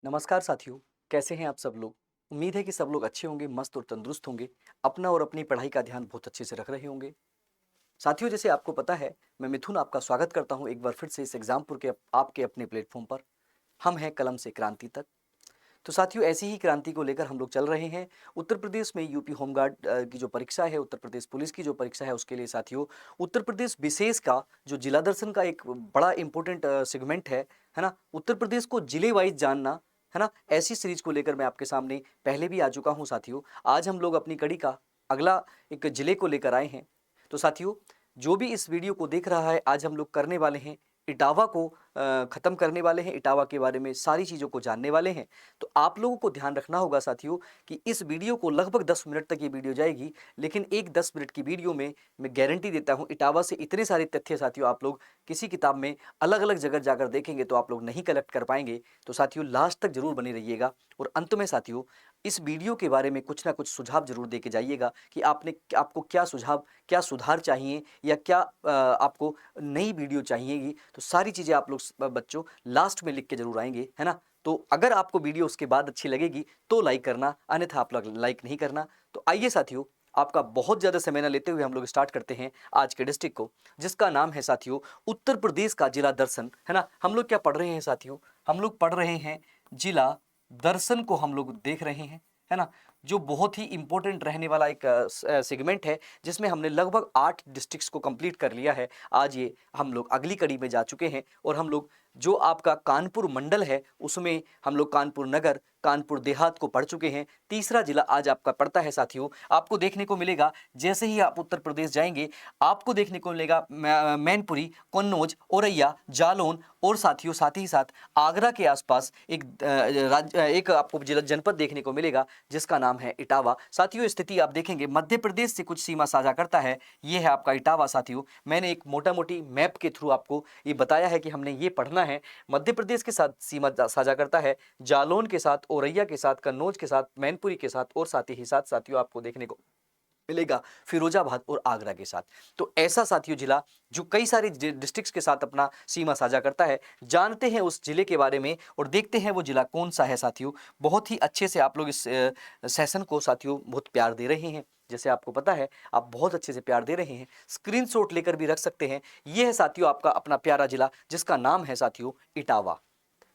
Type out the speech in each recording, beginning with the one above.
नमस्कार साथियों, कैसे हैं आप सब लोग? उम्मीद है कि सब लोग अच्छे होंगे, मस्त और तंदुरुस्त होंगे, अपना और अपनी पढ़ाई का ध्यान बहुत अच्छे से रख रहे होंगे। साथियों, जैसे आपको पता है, मैं मिथुन आपका स्वागत करता हूं एक बार फिर से इस एग्जामपुर के आपके अपने प्लेटफॉर्म पर। हम हैं कलम से क्रांति तक। तो साथियों, ऐसी ही क्रांति को लेकर हम लोग चल रहे हैं। उत्तर प्रदेश में यूपी होमगार्ड की जो परीक्षा है, उत्तर प्रदेश पुलिस की जो परीक्षा है, उसके लिए साथियों उत्तर प्रदेश विशेष का जो जिला दर्शन का एक बड़ा इंपॉर्टेंट सेगमेंट है ना? उत्तर प्रदेश को जिले वाइज जानना, है ना? ऐसी सीरीज को लेकर मैं आपके सामने पहले भी आ चुका हूं साथियों। आज हम लोग अपनी कड़ी का अगला एक जिले को लेकर आए हैं। तो साथियों, जो भी इस वीडियो को देख रहा है, आज हम लोग करने वाले हैं इटावा को ख़त्म करने वाले हैं, इटावा के बारे में सारी चीज़ों को जानने वाले हैं। तो आप लोगों को ध्यान रखना होगा साथियों कि इस वीडियो को लगभग 10 मिनट तक ये वीडियो जाएगी, लेकिन एक 10 मिनट की वीडियो में मैं गारंटी देता हूँ इटावा से इतने सारे तथ्य साथियों आप लोग किसी किताब में अलग-अलग जगह जाकर देखेंगे तो आप लोग नहीं कलेक्ट कर पाएँगे। तो साथियों, लास्ट तक ज़रूर बने रहिएगा और अंत में साथियों इस वीडियो के बारे में कुछ ना कुछ सुझाव ज़रूर दे के जाइएगा कि आपको क्या सुझाव, क्या सुधार चाहिए या क्या आपको नई वीडियो चाहिएगी। तो सारी चीज़ें आप लोग बच्चों लास्ट में लिख के ज़रूर आएँगे, है ना? तो अगर आपको वीडियो उसके बाद अच्छी लगेगी तो लाइक करना, अन्यथा आप लोग लाइक नहीं करना। तो आइए साथियों, आपका बहुत ज़्यादा समय ना लेते हुए हम लोग स्टार्ट करते हैं आज के डिस्ट्रिक्ट को, जिसका नाम है साथियों उत्तर प्रदेश का जिला दर्शन, है ना? हम लोग क्या पढ़ रहे हैं साथियों? हम लोग पढ़ रहे हैं जिला दर्शन को हम लोग देख रहे हैं, है ना? जो बहुत ही इंपॉर्टेंट रहने वाला एक सेगमेंट है, जिसमें हमने लगभग 8 डिस्ट्रिक्ट्स को कंप्लीट कर लिया है। आज ये हम लोग अगली कड़ी में जा चुके हैं और हम लोग जो आपका कानपुर मंडल है, उसमें हम लोग कानपुर नगर, कानपुर देहात को पढ़ चुके हैं। तीसरा जिला आज आपका पड़ता है साथियों, आपको देखने को मिलेगा जैसे ही आप उत्तर प्रदेश जाएंगे, आपको देखने को मिलेगा मैनपुरी, कन्नौज, औरैया, जालौन और साथियों साथ ही साथ आगरा के आसपास एक आपको जिला जनपद देखने को मिलेगा जिसका नाम है इटावा। साथियों, स्थिति आप देखेंगे मध्य प्रदेश से कुछ सीमा साझा करता है। ये है आपका इटावा साथियों। मैंने एक मोटा मोटी मैप के थ्रू आपको ये बताया है कि हमने ये पढ़ना है। मध्य प्रदेश के साथ सीमा साझा करता है, जालौन के साथ, औरैया के साथ, कन्नौज के साथ, मैनपुरी के साथ और साथ ही साथ साथियों आपको देखने को मिलेगा फिरोजाबाद और आगरा के साथ। तो ऐसा साथियों जिला जो कई सारे डिस्ट्रिक्ट्स के साथ अपना सीमा साझा करता है। जानते हैं उस जिले के बारे में और देखते हैं वो जिला कौन सा है साथियों। बहुत ही अच्छे से आप लोग इस सेशन को साथियों बहुत प्यार दे रहे हैं। जैसे आपको पता है, आप बहुत अच्छे से प्यार दे रहे हैं, स्क्रीनशॉट लेकर भी रख सकते हैं। ये है साथियों आपका अपना प्यारा जिला जिसका नाम है साथियों इटावा।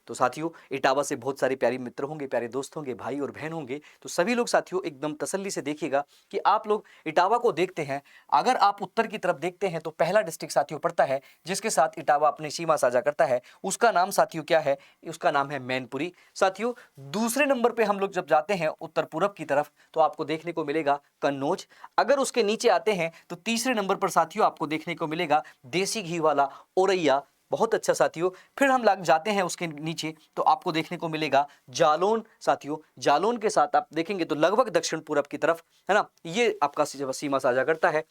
तो साथियों, इटावा से बहुत सारे प्यारे मित्र होंगे, प्यारे दोस्त होंगे, भाई और बहन होंगे। तो सभी लोग साथियों एकदम तसल्ली से देखिएगा कि आप लोग इटावा को देखते हैं। अगर आप उत्तर की तरफ देखते हैं तो पहला डिस्ट्रिक्ट साथियों पड़ता है जिसके साथ इटावा अपनी सीमा साझा करता है, उसका नाम साथियों क्या है? उसका नाम है मैनपुरी। साथियों, दूसरे नंबर पर हम लोग जब जाते हैं उत्तर पूरब की तरफ तो आपको देखने को मिलेगा कन्नौज। अगर उसके नीचे आते हैं तो तीसरे नंबर पर साथियों आपको देखने को मिलेगा देसी घी वाला औरैया। बहुत अच्छा साथियों। फिर हम लग जाते हैं उसके नीचे तो आपको देखने को मिलेगा जालौन। साथियों, जालौन के साथ आप देखेंगे तो लगभग दक्षिण पूरब की तरफ, है ना, ये आपका सीमा साझा करता है।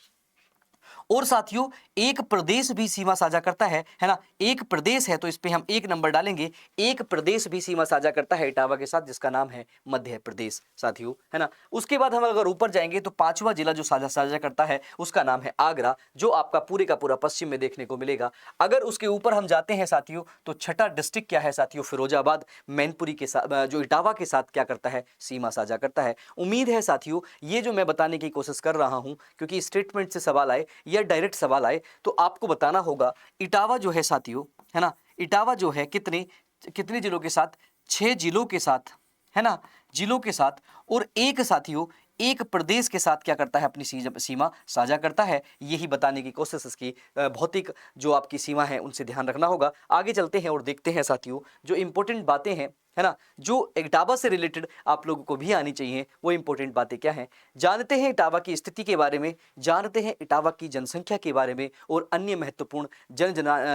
और साथियों, एक प्रदेश भी सीमा साझा करता है ना? एक प्रदेश है तो इस पे हम एक नंबर डालेंगे। एक प्रदेश भी सीमा साझा करता है इटावा के साथ जिसका नाम है मध्य प्रदेश साथियों, है ना? उसके बाद हम अगर ऊपर जाएंगे तो पांचवा जिला जो साझा साझा करता है उसका नाम है आगरा, जो आपका पूरे का पूरा पश्चिम में देखने को मिलेगा। अगर उसके ऊपर हम जाते हैं साथियों तो छठा डिस्ट्रिक्ट क्या है साथियों? फिरोजाबाद। मैनपुरी के साथ जो इटावा के साथ क्या करता है? सीमा साझा करता है। उम्मीद है साथियों ये जो मैं बताने की कोशिश कर रहा हूं, क्योंकि स्टेटमेंट से सवाल आए या डायरेक्ट सवाल आए तो आपको बताना होगा इटावा जो है साथियों, है ना, इटावा जो है कितने कितने जिलों के साथ? 6 जिलों के साथ, है ना, जिलों के साथ। और एक साथियों एक प्रदेश के साथ क्या करता है? अपनी सीमा साझा करता है। यही बताने की कोशिश इसकी भौतिक जो आपकी सीमा है उनसे ध्यान रखना होगा। आगे चलते हैं और देखते हैं साथियों जो इंपॉर्टेंट बातें हैं, है ना, जो इटावा से रिलेटेड आप लोगों को भी आनी चाहिए, वो इंपॉर्टेंट बातें क्या हैं। जानते हैं इटावा की स्थिति के बारे में, जानते हैं इटावा की जनसंख्या के बारे में और अन्य महत्वपूर्ण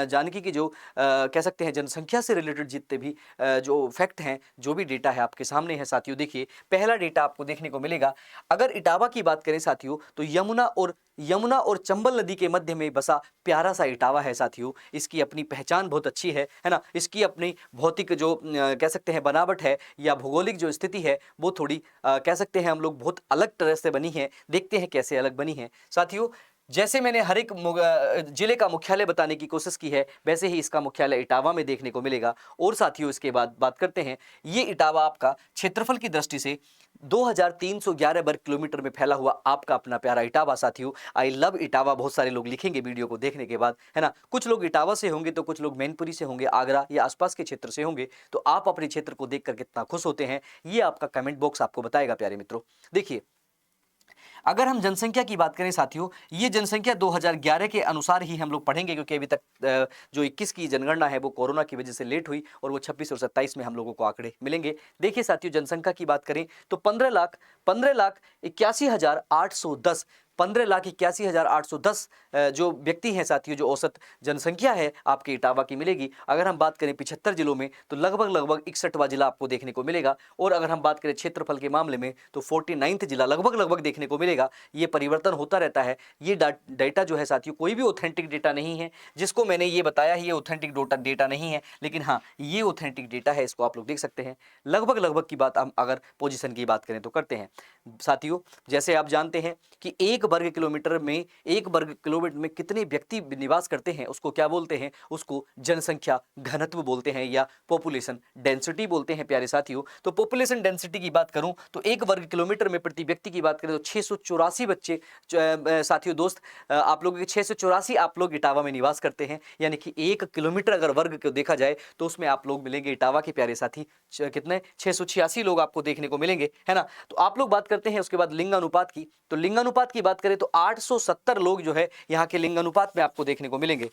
जानकी की जो कह सकते हैं जनसंख्या से रिलेटेड जितने भी जो फैक्ट हैं, जो भी डेटा है आपके सामने है साथियों। देखिए, पहला डेटा आपको देखने को मिलेगा। अगर इटावा की बात करें साथियों तो यमुना और चंबल नदी के मध्य में बसा प्यारा सा इटावा है साथियों। इसकी अपनी पहचान बहुत अच्छी है ना। इसकी अपनी भौतिक जो कह सकते हैं बनावट है या भौगोलिक जो स्थिति है वो थोड़ी कह सकते हैं हम लोग बहुत अलग तरह से बनी है। देखते हैं कैसे अलग बनी है साथियों। जैसे मैंने हर एक जिले का मुख्यालय बताने की कोशिश की है, वैसे ही इसका मुख्यालय इटावा में देखने को मिलेगा। और साथियों इसके बाद बात करते हैं, ये इटावा आपका क्षेत्रफल की दृष्टि से 2311 वर्ग किलोमीटर में फैला हुआ आपका अपना प्यारा इटावा। साथियों आई लव इटावा बहुत सारे लोग लिखेंगे वीडियो को देखने के बाद, है ना। कुछ लोग इटावा से होंगे तो कुछ लोग मैनपुरी से होंगे, आगरा या आसपास के क्षेत्र से होंगे। तो आप अपने क्षेत्र को देखकर कितना खुश होते हैं, ये आपका कमेंट बॉक्स आपको बताएगा प्यारे मित्रों। देखिए, अगर हम जनसंख्या की बात करें साथियों, ये जनसंख्या 2011 के अनुसार ही हम लोग पढ़ेंगे, क्योंकि अभी तक जो 21 की जनगणना है वो कोरोना की वजह से लेट हुई, और वो 26 और 27 में हम लोगों को आंकड़े मिलेंगे। देखिए साथियों, जनसंख्या की बात करें तो 15,81,810 15,81,810 जो व्यक्ति हैं साथियों, जो औसत जनसंख्या है आपके इटावा की मिलेगी। अगर हम बात करें 75 जिलों में तो लगभग 61वां जिला आपको देखने को मिलेगा। और अगर हम बात करें क्षेत्रफल के मामले में तो 49th जिला लगभग देखने को मिलेगा। ये परिवर्तन होता रहता है। ये डेटा जो है साथियों, कोई भी ऑथेंटिक डेटा नहीं है। जिसको मैंने ये बताया है ये ऑथेंटिक डेटा नहीं है, लेकिन हाँ ये ऑथेंटिक डेटा है, इसको आप लोग देख सकते हैं। लगभग की बात हम अगर पोजीशन की बात करें तो करते हैं साथियों। जैसे आप जानते हैं कि एक वर्ग किलोमीटर में कितने व्यक्ति निवास करते हैं, उसको क्या बोलते हैं, उसको जनसंख्या घनत्व बोलते हैं या पॉपुलेशन डेंसिटी बोलते हैं प्यारे साथियों। तो पॉपुलेशन डेंसिटी की बात करूं तो एक वर्ग किलोमीटर में प्रति व्यक्ति की बात करें तो 684 बच्चे साथियों दोस्त आप लोगों के 684 आप लोग इटावा में निवास करते हैं। यानी कि 1 किलोमीटर अगर वर्ग को देखा जाए तो उसमें आप लोग मिलेंगे इटावा के प्यारे साथी कितने 686 लोग आपको देखने को मिलेंगे, है ना। तो आप लोग बात करते हैं उसके बाद लिंगानुपात की। तो लिंगानुपात की बात करें तो 870 लोग जो है यहाँ के लिंगानुपात में आपको देखने को मिलेंगे।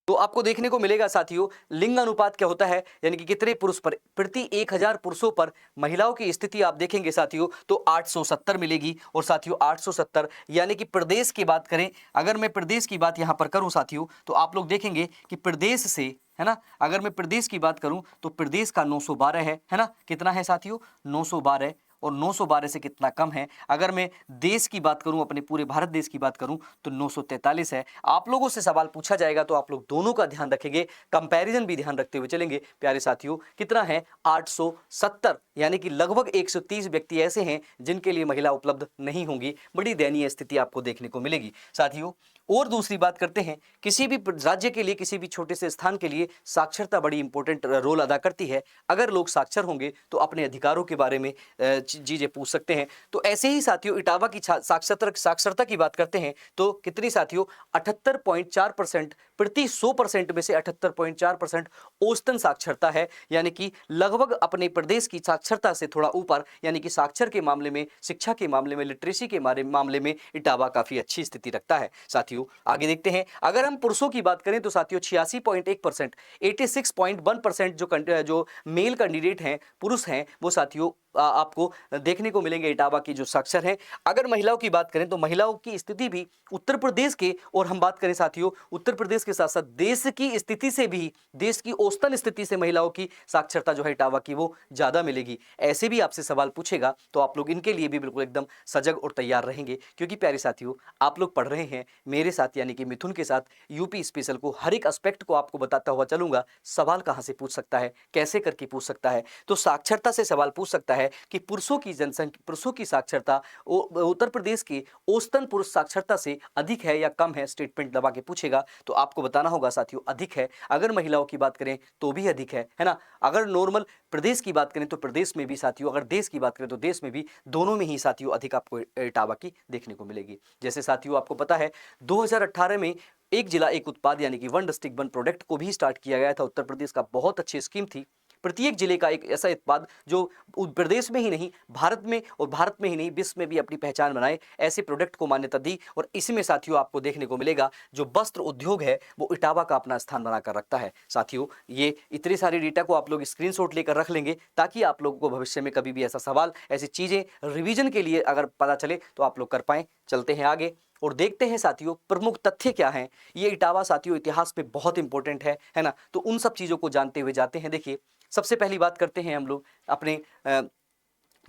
तो आपको देखने को मिलेगा साथियों, लिंग अनुपात क्या होता है, यानी कि कितने पुरुष पर प्रति 1000 पुरुषों पर महिलाओं की स्थिति आप देखेंगे साथियों तो 870 मिलेगी। और साथियों 870 यानी कि प्रदेश की बात करें, अगर मैं प्रदेश की बात यहां पर करूं साथियों तो आप लोग देखेंगे कि प्रदेश से, है ना, अगर मैं प्रदेश की बात करूं तो प्रदेश का 912 है ना। कितना है साथियों 912, और 912 से कितना कम है। अगर मैं देश की बात करूं, अपने पूरे भारत देश की बात करूं तो 943 है। आप लोगों से सवाल पूछा जाएगा तो आप लोग दोनों का ध्यान रखेंगे, कंपैरिजन भी ध्यान रखते हुए चलेंगे प्यारे साथियों। कितना है 870, यानी कि लगभग 130 व्यक्ति ऐसे हैं जिनके लिए महिला उपलब्ध नहीं होंगी। बड़ी दयनीय स्थिति आपको देखने को मिलेगी साथियों। और दूसरी बात करते हैं, किसी भी राज्य के लिए, किसी भी छोटे से स्थान के लिए साक्षरता बड़ी इंपॉर्टेंट रोल अदा करती है। अगर लोग साक्षर होंगे तो अपने अधिकारों के बारे में चीजें पूछ सकते हैं। तो ऐसे ही साथियों इटावा की साक्षरता की बात करते हैं तो कितनी साथियों 78.4% प्रति 100% में से 78.4% औसतन साक्षरता है। यानी कि लगभग अपने प्रदेश की साक्षरता से थोड़ा ऊपर, यानी कि साक्षर के मामले में, शिक्षा के मामले में, लिटरेसी के मामले में इटावा काफी अच्छी स्थिति रखता है साथियों। आगे देखते हैं, अगर हम पुरुषों की बात करें तो साथियों 86.1%, 86.1% जो मेल कैंडिडेट हैं, पुरुष हैं, वो साथियों आपको देखने को मिलेंगे इटावा की जो साक्षर हैं। अगर महिलाओं की बात करें तो महिलाओं की स्थिति भी उत्तर प्रदेश के, और हम बात करें साथियों उत्तर प्रदेश के साथ साथ देश की स्थिति से भी, देश की औसतन स्थिति से महिलाओं की साक्षरता जो है इटावा की वो ज्यादा मिलेगी। ऐसे भी आपसे सवाल पूछेगा तो आप लोग इनके लिए भी बिल्कुल एकदम सजग और तैयार रहेंगे, क्योंकि प्यारे साथियों आप लोग पढ़ रहे हैं मेरे साथ, यानी कि मिथुन के साथ यूपी स्पेशल को। हर एक एस्पेक्ट को आपको बताता हुआ चलूंगा। सवाल कहां से पूछ सकता है, कैसे करके पूछ सकता है, तो साक्षरता से सवाल पूछ सकता है कि पुरुषों की जनसंख्या, पुरुषों की साक्षरता उत्तर प्रदेश की औसतन पुरुष साक्षरता से अधिक है या कम है, स्टेटमेंट दबा के पूछेगा तो आपको बताना होगा साथियों अधिक है। अगर महिलाओं की बात करें तो भी अधिक है ना। अगर नॉर्मल प्रदेश की बात करें तो प्रदेश में भी साथियों, अगर देश की बात करें तो देश में भी, दोनों में ही साथियों अधिक आपको इटावा की देखने को मिलेगी। जैसे साथियों आपको पता है 2018 में एक जिला एक उत्पाद, यानी कि वन डिस्ट्रिक्ट वन प्रोडक्ट को भी स्टार्ट किया गया था। उत्तर प्रदेश का बहुत अच्छी स्कीम थी। प्रत्येक जिले का एक ऐसा उत्पाद जो प्रदेश में ही नहीं, भारत में, और भारत में ही नहीं विश्व में भी अपनी पहचान बनाए, ऐसे प्रोडक्ट को मान्यता दी। और इसमें साथियों आपको देखने को मिलेगा जो वस्त्र उद्योग है वो इटावा का अपना स्थान बनाकर रखता है साथियों। ये इतने सारे डेटा को आप लोग स्क्रीनशॉट लेकर रख लेंगे ताकि आप लोगों को भविष्य में कभी भी ऐसा सवाल, ऐसी चीजें रिवीजन के लिए अगर पता चले तो आप लोग कर पाए। चलते हैं आगे और देखते हैं साथियों प्रमुख तथ्य क्या हैं। ये इटावा साथियों इतिहास में बहुत इंपॉर्टेंट है ना। तो उन सब चीजों को जानते हुए जाते हैं। देखिए सबसे पहली बात करते हैं हम लोग अपने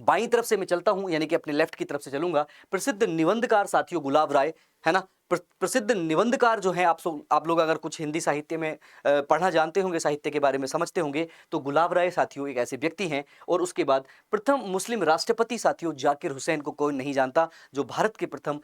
बाईं तरफ से मैं चलता हूं, यानी कि अपने लेफ्ट की तरफ से चलूंगा। प्रसिद्ध निबंधकार साथियों गुलाब राय, है ना, प्रसिद्ध निबंधकार जो हैं, आप लोग अगर कुछ हिंदी साहित्य में पढ़ना जानते होंगे, साहित्य के बारे में समझते होंगे, तो गुलाब राय साथियों एक ऐसे व्यक्ति हैं। और उसके बाद प्रथम मुस्लिम राष्ट्रपति साथियों जाकिर हुसैन को कोई नहीं जानता, जो भारत के प्रथम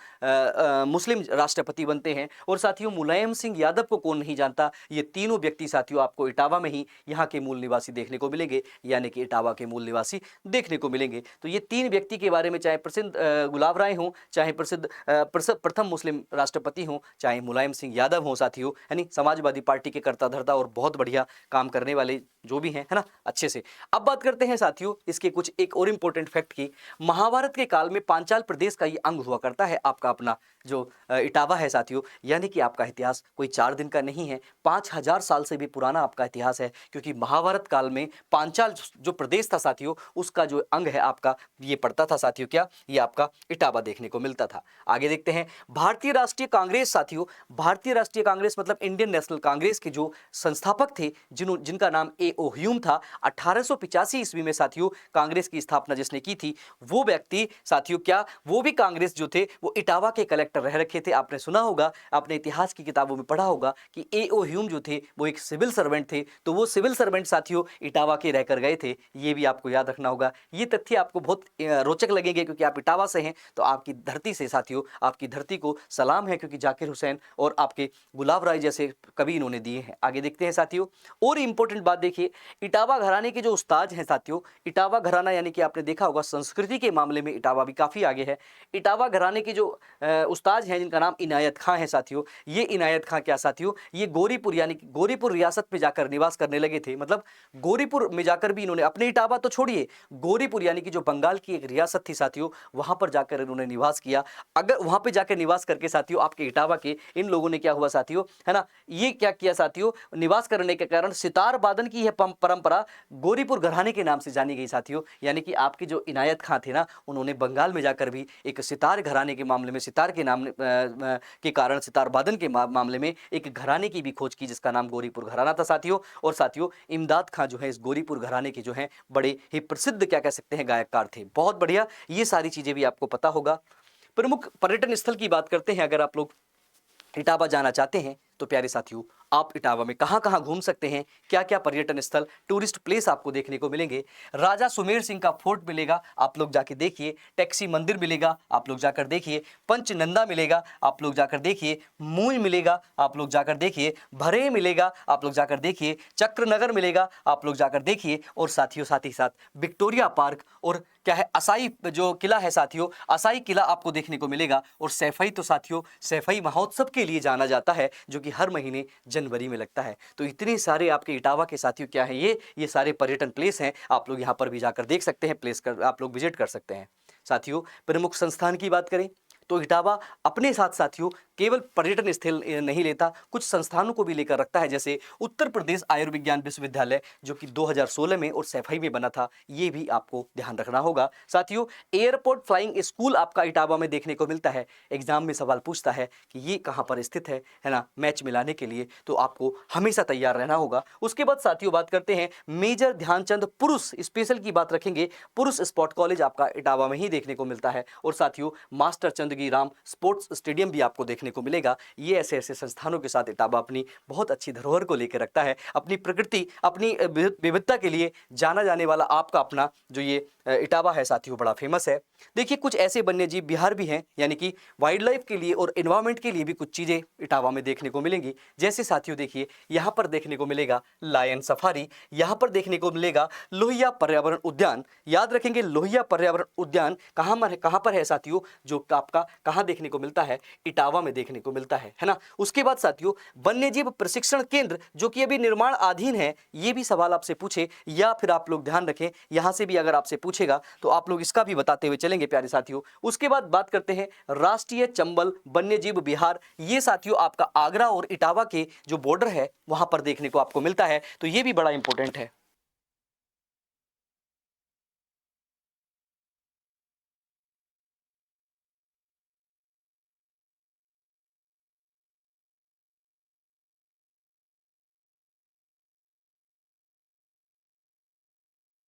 मुस्लिम राष्ट्रपति बनते हैं। और साथियों मुलायम सिंह यादव को कौन नहीं जानता। ये तीनों व्यक्ति साथियों आपको इटावा में ही यहाँ के मूल निवासी देखने को मिलेंगे, यानी कि इटावा के मूल निवासी देखने को मिलेंगे। तो ये तीन व्यक्ति के बारे में, चाहे प्रसिद्ध गुलाब राय हों, चाहे प्रसिद्ध प्रथम मुस्लिम राष्ट्रपति हों, चाहे मुलायम सिंह यादव हों साथियों, यानी समाजवादी पार्टी के कर्ता धर्ता और बहुत बढ़िया काम करने वाले जो भी हैं, है ना, अच्छे से। अब बात करते हैं साथियों इसके कुछ एक और इंपॉर्टेंट फैक्ट की। महाभारत के काल में पांचाल प्रदेश का ये अंग हुआ करता है आपका अपना जो इटावा है साथियों, यानी कि आपका इतिहास कोई 4 दिन का नहीं है, 5000 साल से भी पुराना आपका इतिहास है। क्योंकि महाभारत काल में पांचाल जो प्रदेश था साथियों, उसका जो अंग है आपका, ये पड़ता था साथियों क्या, ये आपका इटावा देखने को मिलता था। आगे देखते हैं भारतीय राष्ट्रीय कांग्रेस साथियों। भारतीय राष्ट्रीय कांग्रेस मतलब इंडियन नेशनल कांग्रेस के जो संस्थापक थे, जिनका नाम ए.ओ. ह्यूम था, 1885 ईस्वी में साथियों कांग्रेस की स्थापना जिसने की थी, वो व्यक्ति साथियों क्या, वो भी कांग्रेस जो थे वो इटावा के कलेक्टर रह रखे थे। आपने सुना होगा, आपने इतिहास की किताबों में पढ़ा होगा कि ए.ओ. ह्यूम जो थे वो एक सिविल सर्वेंट थे। तो वो सिविल सर्वेंट साथियों इटावा के रहकर गए थे, ये भी आपको याद रखना होगा। ये तथ्य आपको बहुत रोचक लगेंगे, क्योंकि आप इटावा से हैं, तो आपकी धरती से साथियों, आपकी धरती को सलाम है, क्योंकि जाकिर हुसैन और आपके गुलाब राय जैसे कवि इन्होंने दिए हैं। आगे देखते हैं साथियों, और इंपॉर्टेंट बात देखिए, इटावा घराने के जो उस्ताद हैं साथियों, इटावा घराना यानी कि आपने देखा होगा संस्कृति के मामले में इटावा भी काफी आगे है। इटावा घराने के जो उस्ताद हैं, जिनका नाम इनायत खां है साथियों, ये इनायत खां क्या साथियों, ये गोरीपुर यानी कि गोरीपुर रियासत में जाकर निवास करने लगे थे। मतलब गोरीपुर में जाकर भी इन्होंने अपने इटावा तो छोड़िए, गोरीपुर यानी कि जो बंगाल की एक रियासत थी साथियों, वहां पर जाकर इन्होंने निवास किया। अगर वहां पे जाकर निवास करके साथियों आपके इटावा के इन लोगों ने क्या हुआ साथियों, है ना, ये क्या किया साथियों, निवास करने के कारण सितार वादन की यह परंपरा गोरीपुर घराने के नाम से जानी गई साथियों। यानी कि आपके जो इनायत खां थे ना, उन्होंने बंगाल में जाकर भी एक सितार घराने के मामले में, सितार के नाम के कारण, सितार वादन के मामले में एक घराने की भी खोज की, जिसका नाम गोरीपुर घराना था साथियों। और साथियों इमदाद खां जो है इस गोरीपुर घराने के जो है बड़े ही प्रसिद्ध क्या कह सकते हैं गायककार थे। बहुत बढ़िया, ये सारी चीजें भी आपको पता होगा। प्रमुख पर्यटन स्थल की बात करते हैं, अगर आप लोग इटावा जाना चाहते हैं तो प्यारे साथियों, आप इटावा में कहां कहां घूम सकते हैं, क्या क्या पर्यटन स्थल, टूरिस्ट प्लेस आपको देखने को मिलेंगे। राजा सुमेर सिंह का फोर्ट मिलेगा, आप लोग जाके देखिए। टैक्सी मंदिर मिलेगा, आप लोग जाकर देखिए। पंचनंदा मिलेगा, आप लोग जाकर देखिए। मूल मिलेगा, आप लोग जाकर देखिए। भरे मिलेगा, आप लोग जाकर देखिए। चक्रनगर मिलेगा, आप लोग जाकर देखिए। और साथियों साथ ही साथ विक्टोरिया पार्क और क्या है असाई जो किला है साथियों, असाई किला आपको देखने को मिलेगा। और सैफई तो साथियों, सैफई महोत्सव के लिए जाना जाता है, जो कि हर महीने जनवरी में लगता है। तो इतने सारे आपके इटावा के साथियों क्या है, ये सारे पर्यटन प्लेस हैं, आप लोग यहाँ पर भी जाकर देख सकते हैं, प्लेस कर आप लोग विजिट कर सकते हैं। साथियों प्रमुख संस्थान की बात करें तो इटावा अपने साथ साथियों केवल पर्यटन स्थल नहीं लेता, कुछ संस्थानों को भी लेकर रखता है, जैसे उत्तर प्रदेश आयुर्विज्ञान विश्वविद्यालय जो कि 2016 में और सैफई में बना था, ये भी आपको ध्यान रखना होगा। साथियों एयरपोर्ट फ्लाइंग स्कूल आपका इटावा में देखने को मिलता है। एग्जाम में सवाल पूछता है कि ये कहाँ पर स्थित है ना, मैच मिलाने के लिए, तो आपको हमेशा तैयार रहना होगा। उसके बाद साथियों बात करते हैं मेजर ध्यानचंद पुरुष स्पेशल की बात रखेंगे, पुरुष स्पोर्ट कॉलेज आपका इटावा में ही देखने को मिलता है। और साथियों master Chandgi Ram sports stadium भी आपको देखने को मिलेगा। ये ऐसे ऐसे संस्थानों के साथ इटावा अपनी बहुत अच्छी धरोहर को लेकर रखता है, अपनी प्रकृति, अपनी विविधता के लिए जाना जाने वाला आपका अपना जो ये इटावा है साथियों बड़ा फेमस है। देखिए कुछ ऐसे वन्य जीव विहार भी हैं, यानी कि वाइल्ड लाइफ के लिए और एनवायरमेंट के लिए भी कुछ चीजें इटावा में देखने को मिलेंगी। जैसे साथियों देखिए यहाँ पर देखने को मिलेगा लायन सफारी, यहाँ पर देखने को मिलेगा लोहिया पर्यावरण उद्यान। याद रखेंगे लोहिया पर्यावरण उद्यान कहाँ पर है साथियों, जो आपका कहाँ देखने को मिलता है, इटावा में देखने को मिलता है ना। उसके बाद साथियों वन्य जीव प्रशिक्षण केंद्र जो कि अभी निर्माण अधीन है, ये भी सवाल आपसे पूछे, या फिर आप लोग ध्यान रखें यहां से भी अगर आपसे पूछेगा तो आप लोग इसका भी बताते हुए चलेंगे प्यारे साथियों। उसके बाद बात करते हैं राष्ट्रीय चंबल वन्य जीव विहार, ये साथियों आपका आगरा और इटावा के जो बॉर्डर है वहां पर देखने को आपको मिलता है, तो ये भी बड़ा इंपॉर्टेंट है।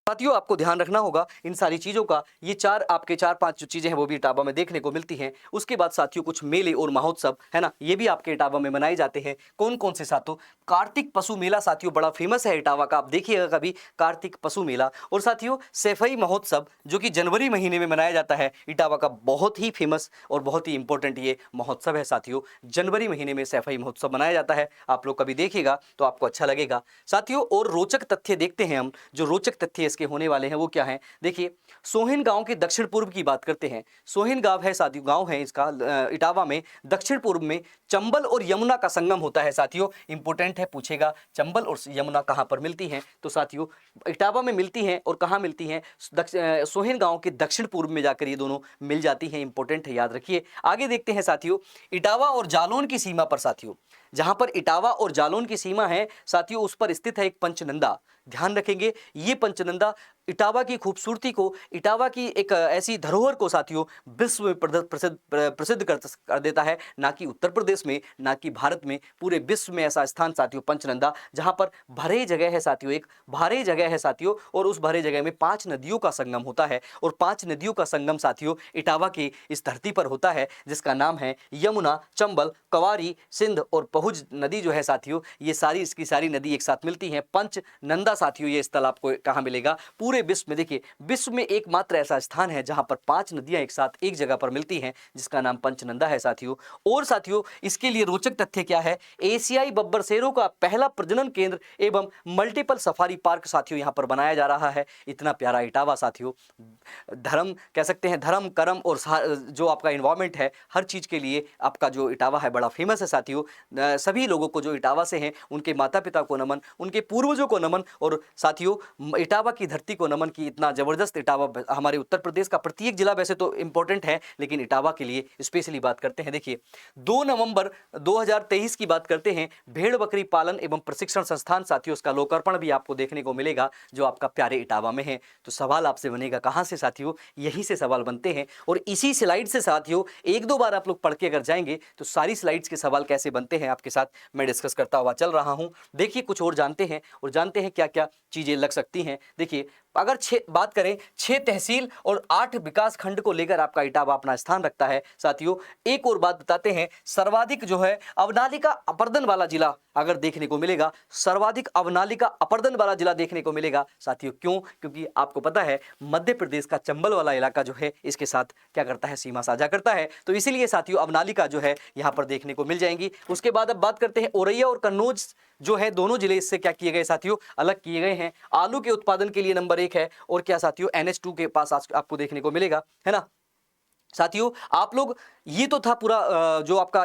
साथियों आपको ध्यान रखना होगा इन सारी चीजों का। ये चार पांच जो चीजें हैं वो भी इटावा में देखने को मिलती हैं। उसके बाद साथियों कुछ मेले और महोत्सव है ना, ये भी आपके इटावा में मनाए जाते हैं। कौन कौन से साथियों? कार्तिक पशु मेला साथियों बड़ा फेमस है इटावा का, आप देखिएगा कभी कार्तिक पशु मेला। और साथियों सैफई महोत्सव जो कि जनवरी महीने में मनाया जाता है, इटावा का बहुत ही फेमस और बहुत ही इंपॉर्टेंट ये महोत्सव है साथियों। जनवरी महीने में सैफई महोत्सव मनाया जाता है, आप लोग कभी देखिएगा तो आपको अच्छा लगेगा साथियों। और रोचक तथ्य देखते हैं हम, जो रोचक तथ्य इसके होने वाले हैं वो क्या है। देखिए सोहिन गांव के दक्षिण पूर्व की बात करते हैं। सोहिन गांव है साथियों, गांव है इसका इटावा में दक्षिण पूर्व में चंबल और यमुना का संगम होता है साथियों। इंपॉर्टेंट है, पूछेगा चंबल और यमुना कहां पर मिलती हैं, तो साथियों इटावा में मिलती हैं। और कहां मिलती हैं? सोहिन गांव के दक्षिण पूर्व में जाकर ये दोनों मिल जाती हैं। इंपॉर्टेंट है, याद रखिए। आगे देखते हैं साथियों इटावा और जालौन की सीमा पर साथियों, जहां पर इटावा और जालौन की सीमा है साथियों, उस पर स्थित है एक पंचनंदा। ध्यान रखेंगे ये पंचनंदा इटावा की खूबसूरती को, इटावा की एक ऐसी धरोहर को साथियों विश्व में प्रसिद्ध कर देता है। ना कि उत्तर प्रदेश में, ना कि भारत में, पूरे विश्व में ऐसा स्थान साथियों पंचनंदा, जहां पर भरे जगह है साथियों, एक भारे जगह है साथियों। और उस भरे जगह में 5 नदियों का संगम होता है। और 5 नदियों का संगम साथियों इटावा की इस धरती पर होता है, जिसका नाम है यमुना, चंबल, कवारी, सिंध और पहुज नदी जो है साथियों, ये सारी इसकी सारी नदी एक साथ मिलती हैं। पंचनंदा साथियों ये स्थल आपको कहां मिलेगा? पूरे विश्व में। देखिए विश्व में एकमात्र ऐसा स्थान है जहां पर 5 नदियां एक साथ एक जगह पर मिलती हैं, जिसका नाम पंचनंदा है साथियों। और साथियों इसके लिए रोचक तथ्य क्या है? एशियाई बब्बर शेरों का पहला प्रजनन केंद्र एवं मल्टीपल सफारी पार्क साथियों यहां पर बनाया जा रहा है। इतना प्यारा इटावा साथियों, धर्म कह सकते हैं, धर्म कर्म और जो आपका इन्वायरमेंट है, हर चीज के लिए आपका जो इटावा है बड़ा फेमस है साथियों। सभी लोगों को जो इटावा से हैं उनके माता पिता को नमन, उनके पूर्वजों को नमन, और साथियों इटावा की धरती को नमन की इतना जबरदस्त इटावा हमारे उत्तर प्रदेश का प्रत्येक जिला वैसे तो इंपॉर्टेंट है, लेकिन इटावा के लिए स्पेशली बात करते हैं। देखिए 2 नवंबर 2023 की बात करते हैं, भेड़ बकरी पालन एवं प्रशिक्षण संस्थान साथियों, उसका लोकार्पण भी आपको देखने को मिलेगा जो आपका प्यारे इटावा में है। तो सवाल आपसे बनेगा कहां से साथियों? यहीं से सवाल बनते हैं। और इसी स्लाइड से साथियों एक दो बार आप लोग पढ़ के अगर जाएंगे तो सारी स्लाइड्स के सवाल कैसे बनते हैं आपके साथ मैं डिस्कस करता हुआ चल रहा हूं। देखिए कुछ और जानते हैं, और जानते हैं क्या क्या चीजें लग सकती हैं। देखिए अगर बात करें 6 तहसील और 8 विकास खंड को लेकर आपका इटावा अपना स्थान रखता है साथियों। एक और बात बताते हैं, सर्वाधिक जो है अवनालिका अपर्दन वाला जिला अगर देखने को मिलेगा, सर्वाधिक अवनालिका अपर्दन वाला जिला देखने को मिलेगा साथियों। क्यों? क्योंकि आपको पता है मध्य प्रदेश का चंबल वाला इलाका जो है इसके साथ क्या करता है? सीमा साझा करता है। तो इसीलिए साथियों अवनालिका जो है यहां पर देखने को मिल जाएंगी। उसके बाद अब बात करते हैं औरैया और कन्नौज जो है, दोनों जिले इससे क्या किए गए साथियों? अलग किए गए हैं। आलू के उत्पादन के लिए नंबर 1 है। और क्या साथियों? NH2 के पास आपको देखने को मिलेगा, है ना साथियों। आप लोग ये तो था पूरा जो आपका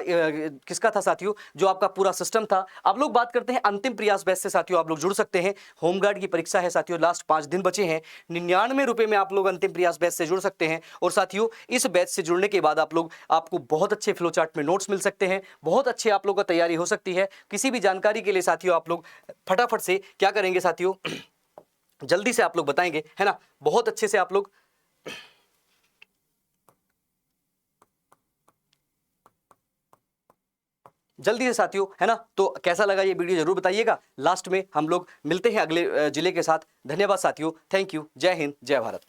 किसका था साथियों, जो आपका पूरा सिस्टम था। अब लोग बात करते हैं अंतिम प्रयास बैच से साथियों, आप लोग जुड़ सकते हैं। होमगार्ड की परीक्षा है साथियों, लास्ट 5 दिन बचे हैं। 99 रुपए में आप लोग अंतिम प्रयास बैच से जुड़ सकते हैं। और साथियों इस बैच से जुड़ने के बाद आपको बहुत अच्छे फ्लो चार्ट में नोट्स मिल सकते हैं, बहुत अच्छे आप लोग का तैयारी हो सकती है। किसी भी जानकारी के लिए साथियों आप लोग फटाफट से क्या करेंगे साथियों, जल्दी से आप लोग बताएंगे, है ना, बहुत अच्छे से आप लोग जल्दी से साथियों, है ना। तो कैसा लगा ये वीडियो जरूर बताइएगा। लास्ट में हम लोग मिलते हैं अगले जिले के साथ। धन्यवाद साथियों, थैंक यू, जय हिंद, जय भारत।